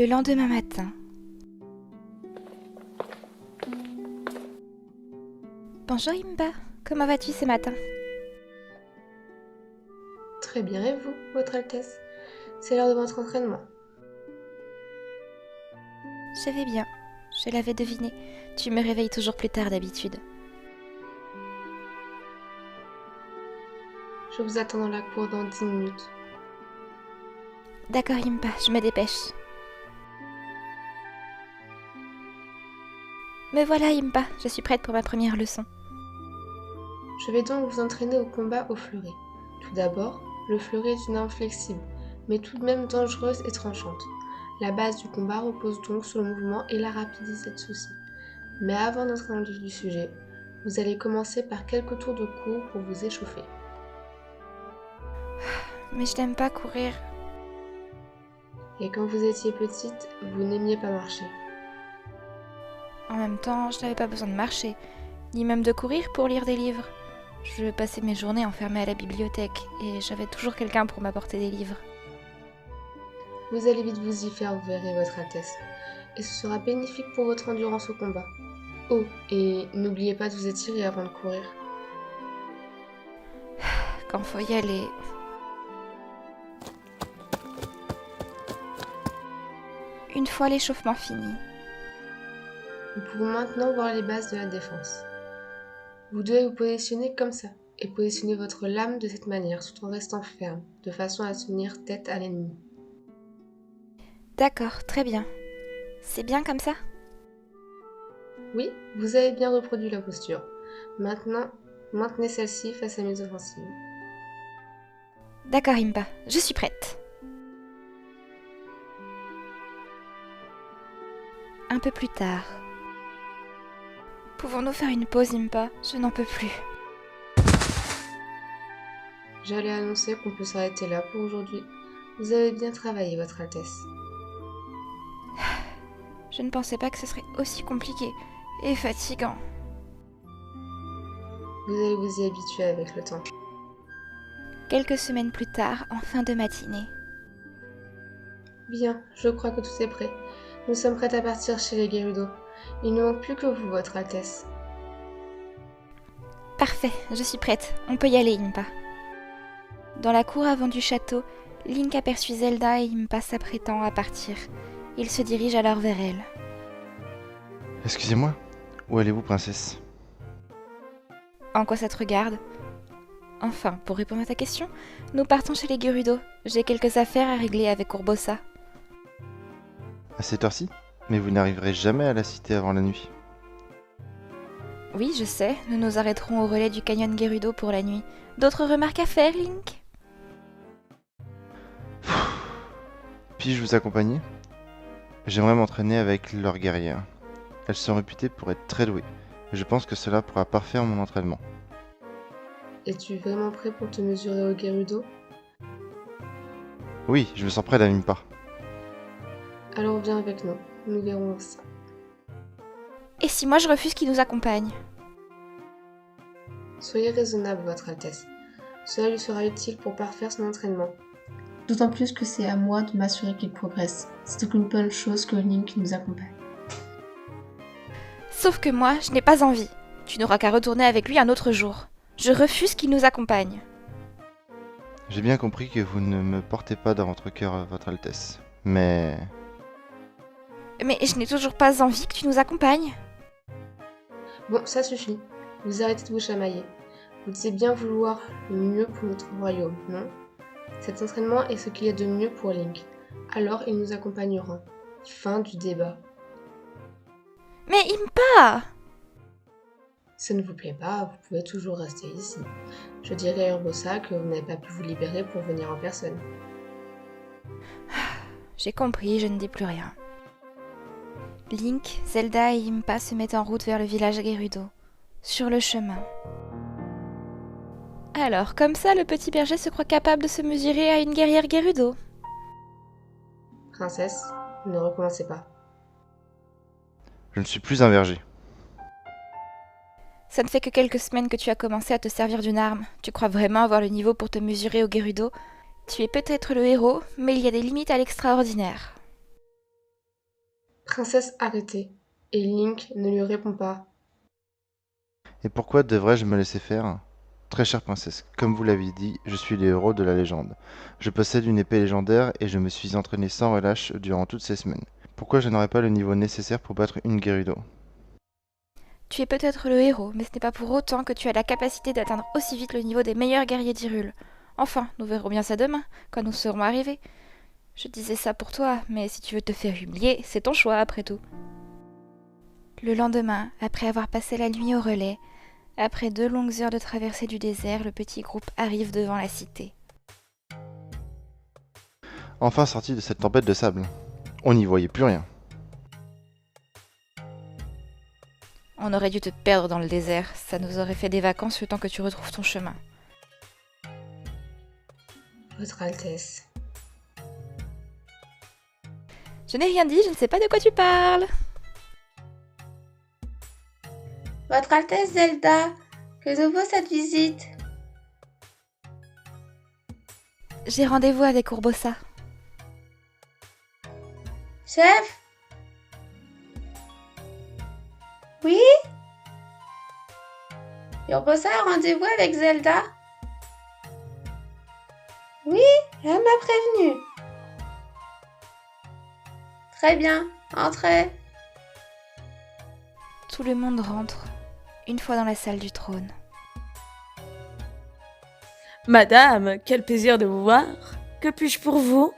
Le lendemain matin. Bonjour Imba, comment vas-tu ce matin? Très bien, et vous, Votre Altesse? C'est l'heure de votre entraînement. Je vais bien, je l'avais deviné. Tu me réveilles toujours plus tard d'habitude. Je vous attends dans la cour dans 10 minutes. D'accord Imba, je me dépêche. Me voilà Imba, je suis prête pour ma première leçon. Je vais donc vous entraîner au combat au fleuret. Tout d'abord, le fleuret est une arme flexible, mais tout de même dangereuse et tranchante. La base du combat repose donc sur le mouvement et la rapidité de ceux-ci. Mais avant d'entrer dans le vif du sujet, vous allez commencer par quelques tours de cours pour vous échauffer. Mais je n'aime pas courir. Et quand vous étiez petite, vous n'aimiez pas marcher. En même temps, je n'avais pas besoin de marcher, ni même de courir pour lire des livres. Je passais mes journées enfermée à la bibliothèque et j'avais toujours quelqu'un pour m'apporter des livres. Vous allez vite vous y faire, vous verrez, Votre Altesse. Et ce sera bénéfique pour votre endurance au combat. Oh, et n'oubliez pas de vous étirer avant de courir. Quand faut y aller. Une fois l'échauffement fini. Nous pouvons maintenant voir les bases de la défense. Vous devez vous positionner comme ça, et positionner votre lame de cette manière, tout en restant ferme, de façon à tenir tête à l'ennemi. D'accord, très bien. C'est bien comme ça? Oui, vous avez bien reproduit la posture. Maintenant, maintenez celle-ci face à mes offensives. D'accord Imba, je suis prête. Un peu plus tard. Pouvons-nous faire une pause Imba? Je n'en peux plus. J'allais annoncer qu'on peut s'arrêter là pour aujourd'hui. Vous avez bien travaillé, Votre Altesse. Je ne pensais pas que ce serait aussi compliqué et fatigant. Vous allez vous y habituer avec le temps. Quelques semaines plus tard, en fin de matinée. Bien, je crois que tout est prêt. Nous sommes prêts à partir chez les Gerudo. Il ne manque plus que vous, Votre Altesse. Parfait, je suis prête. On peut y aller, Impa. Dans la cour avant du château, Link aperçut Zelda et Impa s'apprêtant à partir. Il se dirige alors vers elle. Excusez-moi, où allez-vous, princesse? En quoi ça te regarde? Enfin, pour répondre à ta question, nous partons chez les Gerudo. J'ai quelques affaires à régler avec Urbosa. À cette heure-ci? Mais vous n'arriverez jamais à la cité avant la nuit. Oui, je sais, nous nous arrêterons au relais du canyon Gerudo pour la nuit. D'autres remarques à faire, Link? Puis-je vous accompagner? J'aimerais m'entraîner avec leurs guerrières. Elles sont réputées pour être très douées. Je pense que cela pourra parfaire mon entraînement. Es-tu vraiment prêt pour te mesurer au Gerudo? Oui, je me sens prêt à la même part. Alors viens avec nous, nous verrons ça. Et si moi je refuse qu'il nous accompagne? Soyez raisonnable, Votre Altesse. Cela lui sera utile pour parfaire son entraînement. D'autant plus que c'est à moi de m'assurer qu'il progresse. C'est donc une bonne chose que Link nous accompagne. Sauf que moi, je n'ai pas envie. Tu n'auras qu'à retourner avec lui un autre jour. Je refuse qu'il nous accompagne. J'ai bien compris que vous ne me portez pas dans votre cœur, votre Altesse. Mais Mais je n'ai toujours pas envie que tu nous accompagnes. Bon, ça suffit. Vous arrêtez de vous chamailler. Vous dites bien vouloir le mieux pour notre royaume, non? Cet entraînement est ce qu'il y a de mieux pour Link. Alors il nous accompagnera. Fin du débat. Mais Impa! Ça ne vous plaît pas, vous pouvez toujours rester ici. Je dirai à Urbosa que vous n'avez pas pu vous libérer pour venir en personne. J'ai compris, je ne dis plus rien. Link, Zelda et Impa se mettent en route vers le village Gerudo. Sur le chemin. Alors, comme ça, le petit berger se croit capable de se mesurer à une guerrière Gerudo. Princesse, ne recommencez pas. je ne suis plus un berger. Ça ne fait que quelques semaines que tu as commencé à te servir d'une arme. Tu crois vraiment avoir le niveau pour te mesurer au Gerudo? Tu es peut-être le héros, mais il y a des limites à l'extraordinaire. Princesse arrêtée. Et Link ne lui répond pas. Et pourquoi devrais-je me laisser faire? Très chère princesse, comme vous l'avez dit, je suis le héros de la légende. Je possède une épée légendaire et je me suis entraîné sans relâche durant toutes ces semaines. Pourquoi je n'aurais pas le niveau nécessaire pour battre une Gerudo? Tu es peut-être le héros, mais ce n'est pas pour autant que tu as la capacité d'atteindre aussi vite le niveau des meilleurs guerriers d'Hyrule. Enfin, nous verrons bien ça demain, quand nous serons arrivés. Je disais ça pour toi, mais si tu veux te faire humilier, c'est ton choix après tout. Le lendemain, après avoir passé la nuit au relais, après 2 longues heures de traversée du désert, le petit groupe arrive devant la cité. Enfin sorti de cette tempête de sable. On n'y voyait plus rien. On aurait dû te perdre dans le désert, ça nous aurait fait des vacances le temps que tu retrouves ton chemin. Votre Altesse. Je n'ai rien dit, je ne sais pas de quoi tu parles. Votre Altesse Zelda, que nous vaut cette visite? J'ai rendez-vous avec Urbosa. Chef? Oui? Urbosa a rendez-vous avec Zelda? Oui, elle m'a prévenu. Très bien, entrez. Tout le monde rentre, une fois dans la salle du trône. Madame, quel plaisir de vous voir. Que puis-je pour vous?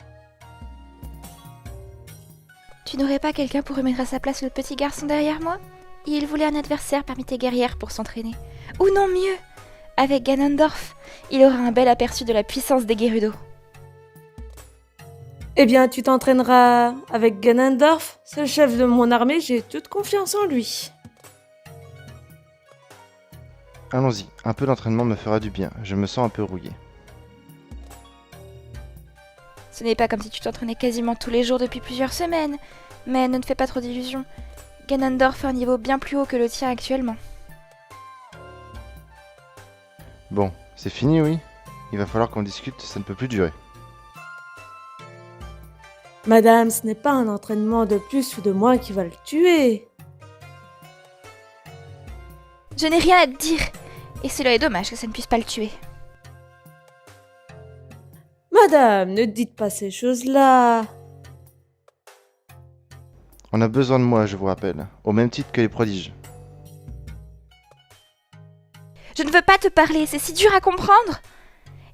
Tu n'aurais pas quelqu'un pour remettre à sa place le petit garçon derrière moi? Il voulait un adversaire parmi tes guerrières pour s'entraîner. Ou non mieux, avec Ganondorf, il aura un bel aperçu de la puissance des Gerudo. Eh bien, tu t'entraîneras avec Ganondorf, c'est le chef de mon armée, j'ai toute confiance en lui. Allons-y, un peu d'entraînement me fera du bien, je me sens un peu rouillé. Ce n'est pas comme si tu t'entraînais quasiment tous les jours depuis plusieurs semaines, mais ne te fais pas trop d'illusions. Ganondorf a un niveau bien plus haut que le tien actuellement. Bon, c'est fini oui? Il va falloir qu'on discute, ça ne peut plus durer. Madame, ce n'est pas un entraînement de plus ou de moins qui va le tuer. Je n'ai rien à te dire, et cela est dommage que ça ne puisse pas le tuer. Madame, ne dites pas ces choses-là. On a besoin de moi, je vous rappelle, au même titre que les prodiges. Je ne veux pas te parler, c'est si dur à comprendre.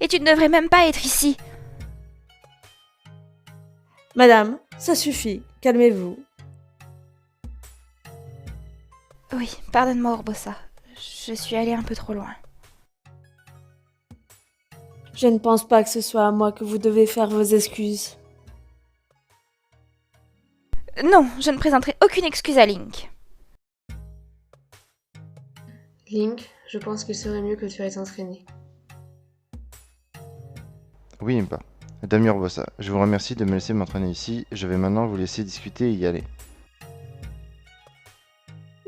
Et tu ne devrais même pas être ici. Madame, ça suffit, calmez-vous. Oui, pardonne-moi Urbosa, je suis allée un peu trop loin. Je ne pense pas que ce soit à moi que vous devez faire vos excuses. Non, je ne présenterai aucune excuse à Link. Link, je pense qu'il serait mieux que tu ailles t'entraîner. Oui, Impa. Dame Urbosa, je vous remercie de me laisser m'entraîner ici, je vais maintenant vous laisser discuter et y aller.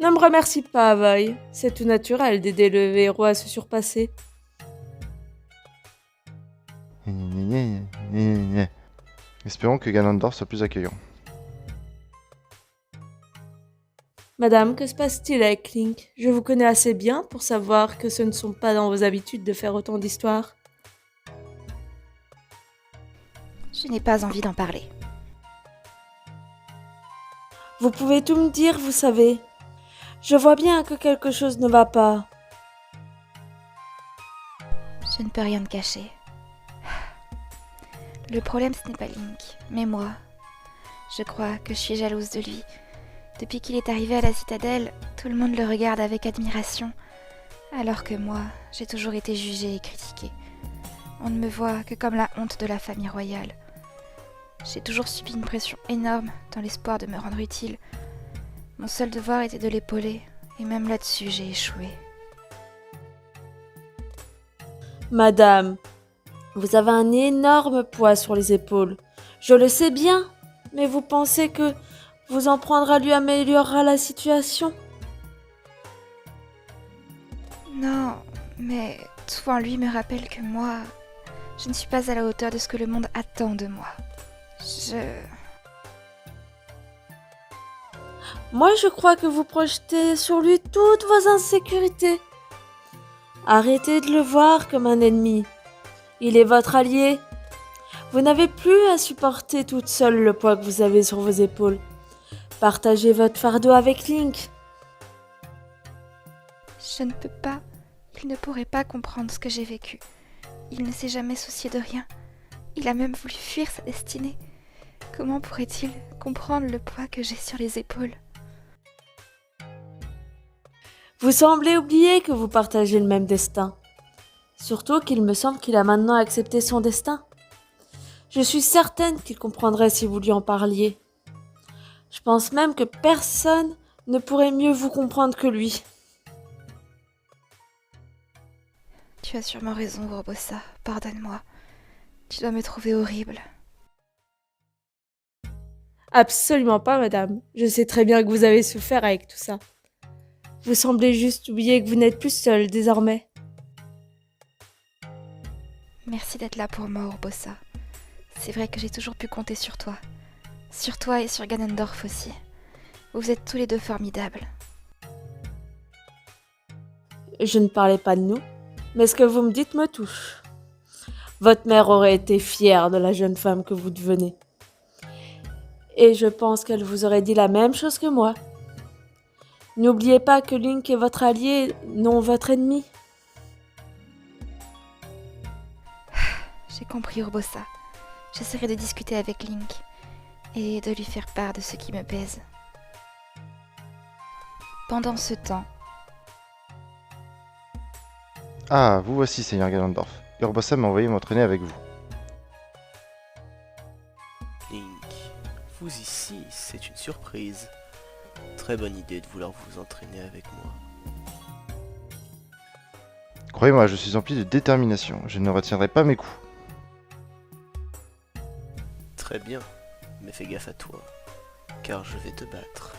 Ne me remercie pas, Avoy. C'est tout naturel d'aider le héros à se surpasser. Espérons que Ganondorf soit plus accueillant. Madame, que se passe-t-il avec Link? Je vous connais assez bien pour savoir que ce ne sont pas dans vos habitudes de faire autant d'histoires. Je n'ai pas envie d'en parler. Vous pouvez tout me dire, vous savez. Je vois bien que quelque chose ne va pas. Je ne peux rien te cacher. Le problème, ce n'est pas Link, mais moi. Je crois que je suis jalouse de lui. Depuis qu'il est arrivé à la citadelle, tout le monde le regarde avec admiration, alors que moi, j'ai toujours été jugée et critiquée. On ne me voit que comme la honte de la famille royale. J'ai toujours subi une pression énorme dans l'espoir de me rendre utile. Mon seul devoir était de l'épauler, et même là-dessus, j'ai échoué. Madame, vous avez un énorme poids sur les épaules. Je le sais bien, mais vous pensez que vous en prendre à lui améliorera la situation? Non, mais tout en lui me rappelle que moi, je ne suis pas à la hauteur de ce que le monde attend de moi. Moi, je crois que vous projetez sur lui toutes vos insécurités. Arrêtez de le voir comme un ennemi. Il est votre allié. Vous n'avez plus à supporter toute seule le poids que vous avez sur vos épaules. Partagez votre fardeau avec Link. Je ne peux pas. Il ne pourrait pas comprendre ce que j'ai vécu. Il ne s'est jamais soucié de rien. Il a même voulu fuir sa destinée. Comment pourrait-il comprendre le poids que j'ai sur les épaules ? Vous semblez oublier que vous partagez le même destin. Surtout qu'il me semble qu'il a maintenant accepté son destin. Je suis certaine qu'il comprendrait si vous lui en parliez. Je pense même que personne ne pourrait mieux vous comprendre que lui. Tu as sûrement raison, Urbosa. Pardonne-moi. Tu dois me trouver horrible. Absolument pas, madame. Je sais très bien que vous avez souffert avec tout ça. Vous semblez juste oublier que vous n'êtes plus seule désormais. Merci d'être là pour moi, Urbosa. C'est vrai que j'ai toujours pu compter sur toi. Sur toi et sur Ganondorf aussi. Vous êtes tous les deux formidables. Je ne parlais pas de nous, mais ce que vous me dites me touche. Votre mère aurait été fière de la jeune femme que vous devenez. Et je pense qu'elle vous aurait dit la même chose que moi. N'oubliez pas que Link est votre allié, non votre ennemi. J'ai compris, Urbosa. J'essaierai de discuter avec Link et de lui faire part de ce qui me pèse. Pendant ce temps, Ah, vous voici, Seigneur Ganondorf. Urbosa m'a envoyé m'entraîner avec vous. Link, vous ici, c'est une surprise. Très bonne idée de vouloir vous entraîner avec moi. Croyez-moi, je suis empli de détermination. Je ne retiendrai pas mes coups. Très bien, mais fais gaffe à toi, car je vais te battre.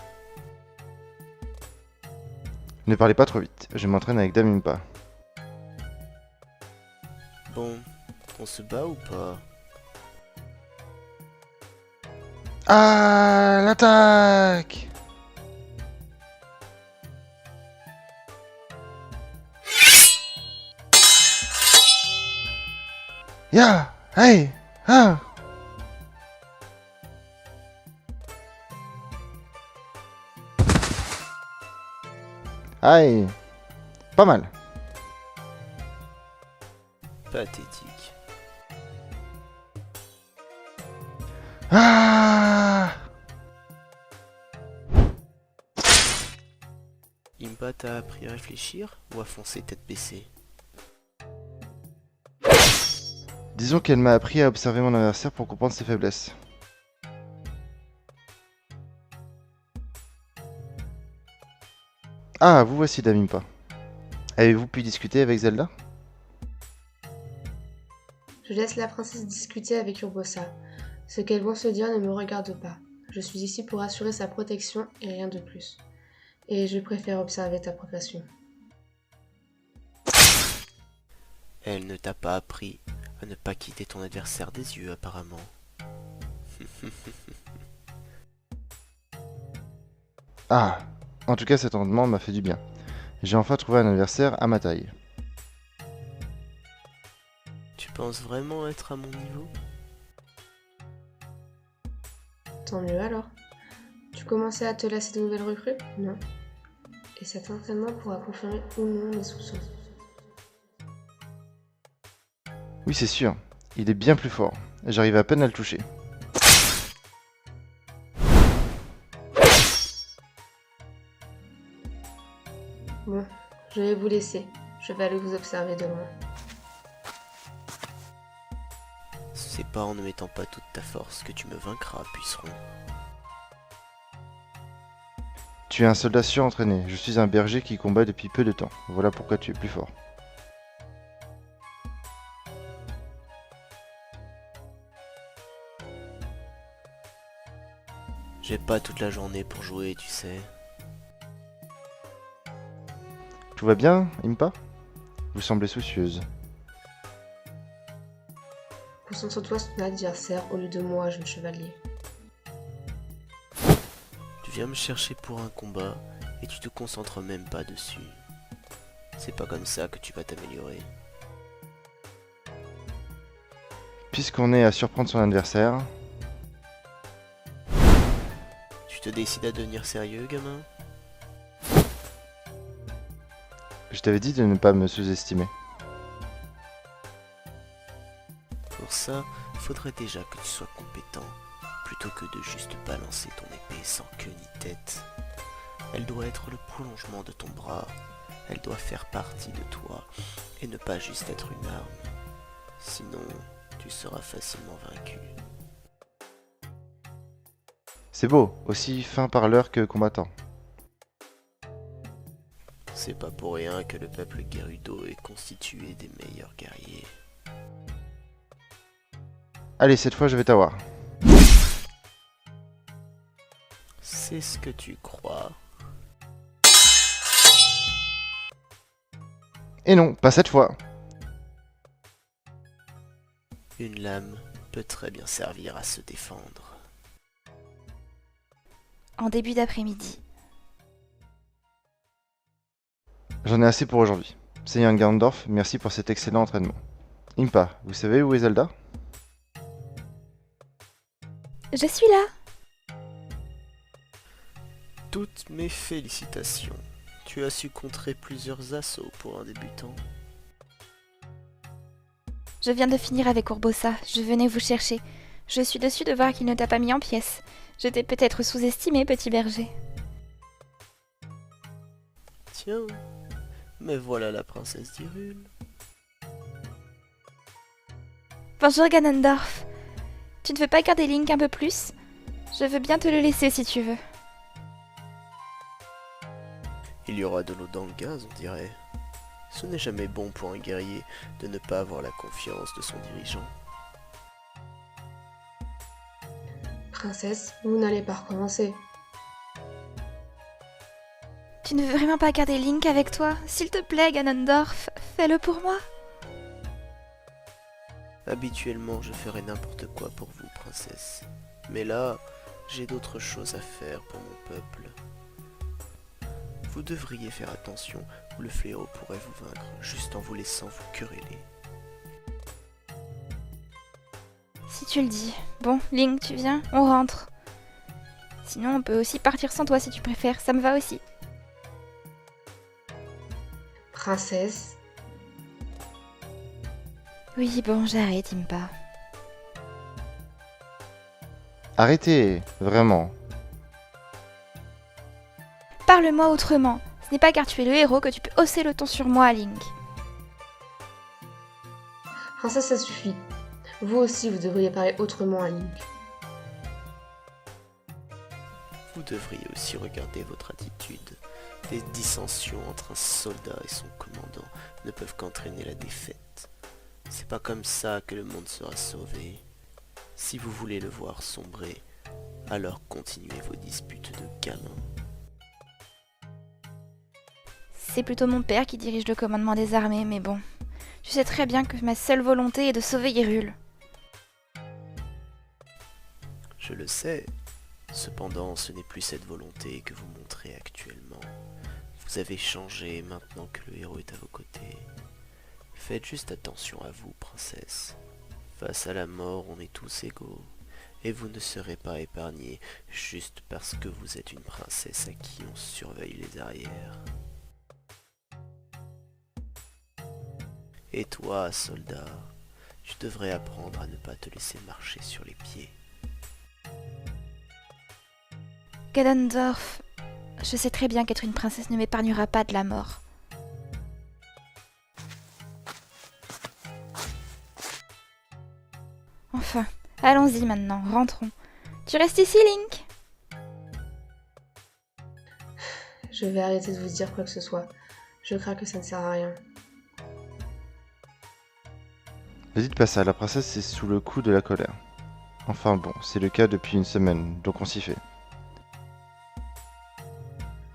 Ne parlez pas trop vite. Je m'entraîne avec Dame Impa. Bon, on se bat ou pas? Ah, l'attaque! Ya! Hey! Ah! Aïe! Pas mal. Pathétique. Ah! Impa t'a appris à réfléchir ou à foncer tête baissée? Disons qu'elle m'a appris à observer mon adversaire pour comprendre ses faiblesses. Ah, vous voici, Dame Impa. Avez-vous pu discuter avec Zelda? Je laisse la princesse discuter avec Urbosa. Ce qu'elles vont se dire ne me regarde pas. Je suis ici pour assurer sa protection et rien de plus. Et je préfère observer ta progression. Elle ne t'a pas appris à ne pas quitter ton adversaire des yeux, apparemment. Ah, en tout cas cet entraînement m'a fait du bien. J'ai enfin trouvé un adversaire à ma taille. Tu penses vraiment être à mon niveau? Tant mieux alors. Tu commençais à te lasser de nouvelles recrues? Non. Et cet entraînement pourra confirmer ou non mes soupçons. Oui, c'est sûr. Il est bien plus fort. J'arrive à peine à le toucher. Bon, je vais vous laisser. Je vais aller vous observer de loin. C'est pas en ne mettant pas toute ta force que tu me vaincras, puceron. Tu es un soldat surentraîné. Je suis un berger qui combat depuis peu de temps. Voilà pourquoi tu es plus fort. J'ai pas toute la journée pour jouer, tu sais. Tout va bien, Impa? Vous semblez soucieuse. Concentre-toi sur ton adversaire au lieu de moi, jeune chevalier. Tu Tu viens me chercher pour un combat et tu te concentres même pas dessus. C'est pas comme ça que tu vas t'améliorer. Puisqu'on est à surprendre son adversaire, Tu te décides à devenir sérieux, gamin? je t'avais dit de ne pas me sous-estimer. Pour ça, faudrait déjà que tu sois compétent, plutôt que de juste balancer ton épée sans queue ni tête. Elle doit être le prolongement de ton bras, elle doit faire partie de toi, et ne pas juste être une arme. Sinon, tu seras facilement vaincu. C'est beau, aussi fin parleur que combattant. C'est pas pour rien que le peuple Gerudo est constitué des meilleurs guerriers. Allez, cette fois je vais t'avoir. C'est ce que tu crois. Et non, pas cette fois. Une lame peut très bien servir à se défendre. En début d'après-midi. J'en ai assez pour aujourd'hui. Seigneur Ganondorf, merci pour cet excellent entraînement. Impa, vous savez où est Zelda? Je suis là. Toutes mes félicitations. Tu as su contrer plusieurs assauts pour un débutant. Je viens de finir avec Urbosa. Je venais vous chercher. Je suis déçue de voir qu'il ne t'a pas mis en pièces. Je t'ai peut-être sous-estimé, petit berger. Tiens, mais voilà la princesse d'Hyrule. Bonjour Ganondorf. Tu ne veux pas garder Link un peu plus? Je veux bien te le laisser si tu veux. Il y aura de l'eau dans le gaz, on dirait. Ce n'est jamais bon pour un guerrier de ne pas avoir la confiance de son dirigeant. Princesse, vous n'allez pas recommencer. Tu ne veux vraiment pas garder Link avec toi? S'il te plaît, Ganondorf, fais-le pour moi. Habituellement, je ferais n'importe quoi pour vous, princesse. Mais là, j'ai d'autres choses à faire pour mon peuple. Vous devriez faire attention ou le fléau pourrait vous vaincre juste en vous laissant vous quereller. Si tu le dis. Bon, Link, tu viens? On rentre. Sinon, on peut aussi partir sans toi si tu préfères. Ça me va aussi. Princesse, Oui, bon, j'arrête, Impa. Arrêtez, vraiment. Parle-moi autrement. Ce n'est pas car tu es le héros que tu peux hausser le ton sur moi, Link. princesse, ça suffit. Vous aussi, vous devriez parler autrement à Link. Vous devriez aussi regarder votre attitude. Des dissensions entre un soldat et son commandant ne peuvent qu'entraîner la défaite. C'est pas comme ça que le monde sera sauvé. Si vous voulez le voir sombrer, alors continuez vos disputes de gamins. C'est plutôt mon père qui dirige le commandement des armées, mais bon. Tu sais très bien que ma seule volonté est de sauver Hyrule. Je le sais. Cependant, ce n'est plus cette volonté que vous montrez actuellement. Vous avez changé maintenant que le héros est à vos côtés. Faites juste attention à vous, princesse. Face à la mort, on est tous égaux. Et vous ne serez pas épargnés juste parce que vous êtes une princesse à qui on surveille les arrières. Et toi, soldat, tu devrais apprendre à ne pas te laisser marcher sur les pieds. Ganondorf, je sais très bien qu'être une princesse ne m'épargnera pas de la mort. Enfin, allons-y maintenant, rentrons. Tu restes ici, Link? Je vais arrêter de vous dire quoi que ce soit. Je crains que ça ne sert à rien. Ne dites pas ça, la princesse est sous le coup de la colère. Enfin bon, c'est le cas depuis une semaine, donc on s'y fait.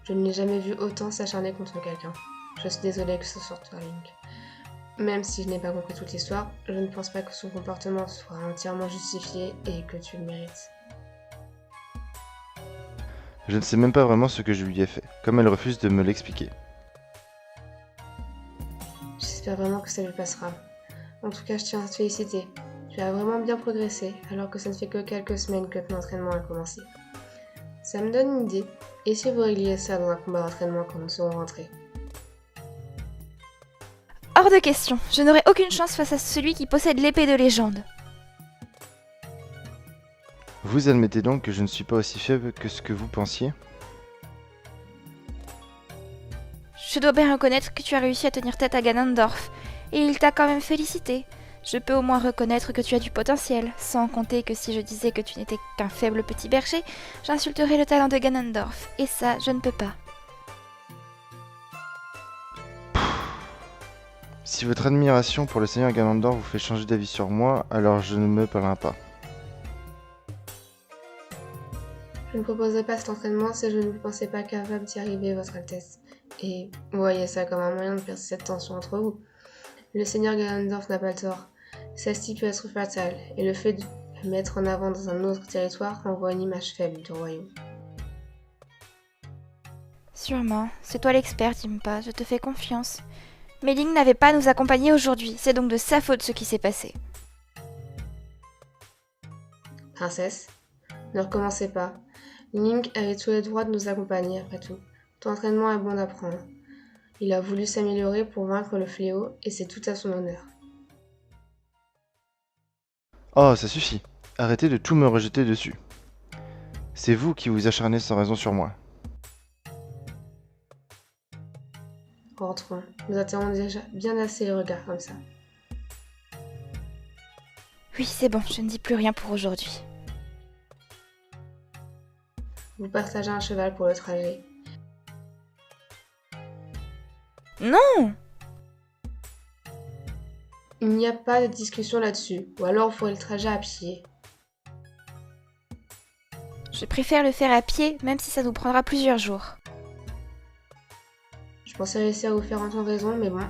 Je ne l'ai jamais vu autant s'acharner contre quelqu'un. Je suis désolée que ce soit toi, Link. Même si je n'ai pas compris toute l'histoire, je ne pense pas que son comportement soit entièrement justifié et que tu le mérites. Je ne sais même pas vraiment ce que je lui ai fait, comme elle refuse de me l'expliquer. J'espère vraiment que ça lui passera. En tout cas, je tiens à te féliciter. Tu as vraiment bien progressé, alors que ça ne fait que quelques semaines que ton entraînement a commencé. Ça me donne une idée. Et si vous régliez ça dans un combat d'entraînement quand nous serons rentrés? Hors de question, je n'aurai aucune chance face à celui qui possède l'épée de légende. Vous admettez donc que je ne suis pas aussi faible que ce que vous pensiez? Je dois bien reconnaître que tu as réussi à tenir tête à Ganondorf, et il t'a quand même félicité. Je peux au moins reconnaître que tu as du potentiel, sans compter que si je disais que tu n'étais qu'un faible petit berger, j'insulterais le talent de Ganondorf, et ça, je ne peux pas. Si votre admiration pour le Seigneur Ganondorf vous fait changer d'avis sur moi, alors je ne me plains pas. Je ne proposerai pas cet entraînement si je ne vous pensais pas capable d'y arriver, Votre Altesse. Et vous voyez ça comme un moyen de percer cette tension entre vous. Le Seigneur Ganondorf n'a pas tort. Celle-ci peut être fatale, et le fait de la mettre en avant dans un autre territoire renvoie une image faible du royaume. Sûrement, c'est toi l'expert, Impa, je te fais confiance. Mais Link n'avait pas à nous accompagner aujourd'hui, c'est donc de sa faute ce qui s'est passé. Princesse, ne recommencez pas. Link avait tous les droits de nous accompagner après tout. Ton entraînement est bon d'apprendre. Il a voulu s'améliorer pour vaincre le fléau, et c'est tout à son honneur. Oh, ça suffit. Arrêtez de tout me rejeter dessus. C'est vous qui vous acharnez sans raison sur moi. Rentrons, nous attirons déjà bien assez les regards comme ça. Oui, c'est bon, je ne dis plus rien pour aujourd'hui. Vous partagez un cheval pour le trajet. Non! Il n'y a pas de discussion là-dessus, ou alors vous ferez le trajet à pied. Je préfère le faire à pied, même si ça nous prendra plusieurs jours. Je pensais réussir à vous faire entendre raison, mais bon.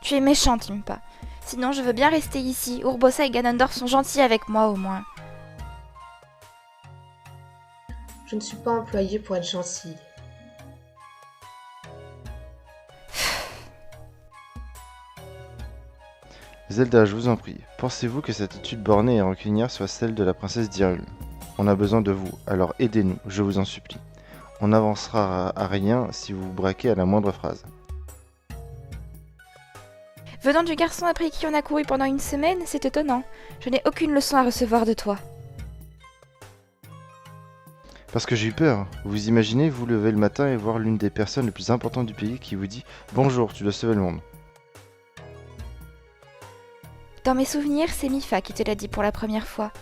Tu es méchante, Impa. Sinon, je veux bien rester ici. Urbosa et Ganondorf sont gentils avec moi, au moins. Je ne suis pas employée pour être gentille. Zelda, je vous en prie, pensez-vous que cette attitude bornée et rancunière soit celle de la princesse d'Hyrule? On a besoin de vous, alors aidez-nous, je vous en supplie. On n'avancera à rien si vous vous braquez à la moindre phrase. Venant du garçon après qui on a couru pendant une semaine, c'est étonnant. Je n'ai aucune leçon à recevoir de toi. Parce que j'ai eu peur. Vous imaginez vous lever le matin et voir l'une des personnes les plus importantes du pays qui vous dit « Bonjour, tu dois sauver le monde ». Dans mes souvenirs, c'est Mifa qui te l'a dit pour la première fois.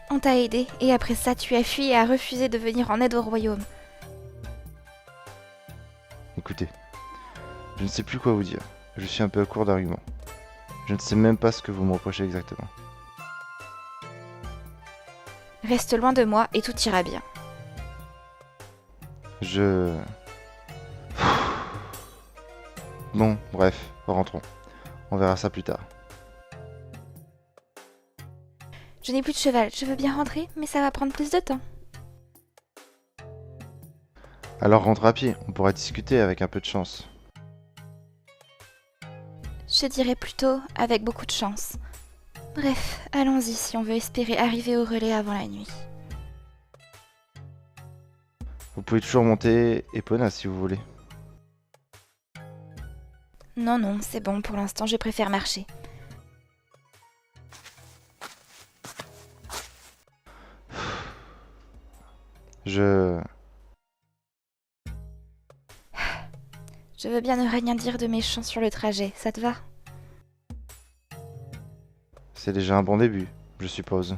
On t'a aidé, et après ça, tu as fui et as refusé de venir en aide au royaume. Écoutez, je ne sais plus quoi vous dire. Je suis un peu à court d'arguments. Je ne sais même pas ce que vous me reprochez exactement. Reste loin de moi et tout ira bien. Bon, bref, rentrons. On verra ça plus tard. Je n'ai plus de cheval, je veux bien rentrer, mais ça va prendre plus de temps. Alors rentre à pied, on pourra discuter avec un peu de chance. Je dirais plutôt avec beaucoup de chance. Bref, allons-y si on veut espérer arriver au relais avant la nuit. Vous pouvez toujours monter Epona si vous voulez. Non, c'est bon, pour l'instant je préfère marcher. Je veux bien ne rien dire de méchant sur le trajet, ça te va? C'est déjà un bon début, je suppose.